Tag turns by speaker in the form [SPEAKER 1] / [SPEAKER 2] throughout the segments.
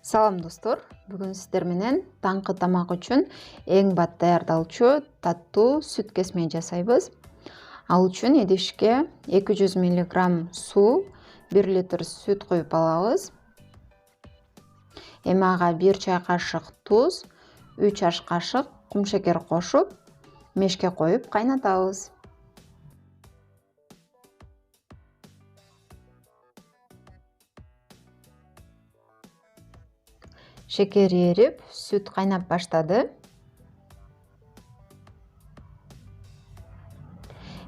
[SPEAKER 1] Салам достор, бүгүн сиздер менен таңкы тамак үчүн эң бат даярдалчу таттуу сүт кесме жасайбыз. Ал үчүн идишке 200 мг суу, 1 литр сүт коюп алабыз. Эми ага 1 чай кашык туз, 3 аш кашык кумшекер кошуп, мешке коюп кайнатабыз. Шекери эрип, сүт кайнап баштады.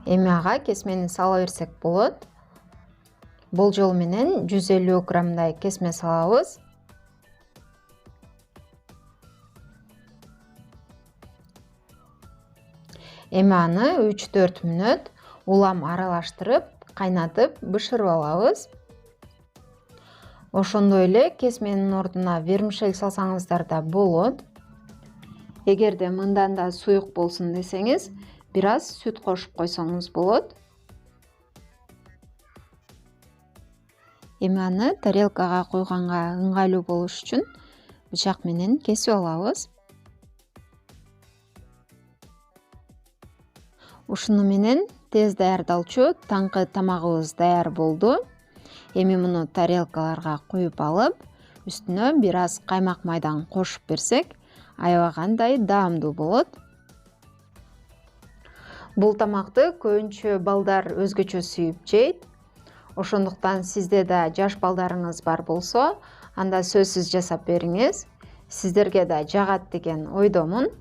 [SPEAKER 1] Эми ага кесмени сала берсек болот. Болжол менен 150 граммдай кесме салабыз. Эми аны 3-4 мүнөт улам аралаштырып, кайнатып, бышырып алабыз. Ошондой эле кесменин ордуна вермишель салсаңыздар да болот. Эгерде мындан да суюк болсун десеңиз, бир аз сүт кошуп койсоңуз болот. Эми аны тарелкага койгонга ыңгайлуу болуш үчүн бычак менен кесип алабыз. Ушуну менен тез даярдалчу таңкы тамагыбыз даяр болду. Эми муну тарелкаларга куюп алып, үстүнө бир аз каймак майдан кошуп берсек, аябай кандай даамдуу болот. Бул тамакты көбүнчө балдар өзгөчө сүйүп жейт. Ошондуктан сизде да жаш балдарыңыз бар болсо, анда сөзсүз жасап бериңиз. Сиздерге да жагат деген ойдомун.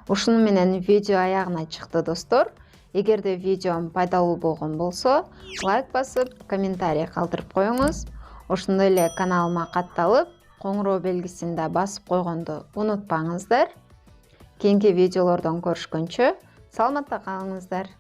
[SPEAKER 1] Ушуну менен видео аягына чыкты достор. Эгерде видеом пайдалуу болгон болсо, лайк басып, комментарий калтырып коюңуз. Ошондой эле каналыма катталып, коңгуроо белгисин да басып койгонду унутпаңыздар. Кийинки видеолордон көрүшкөнчө саламатта калыңыздар.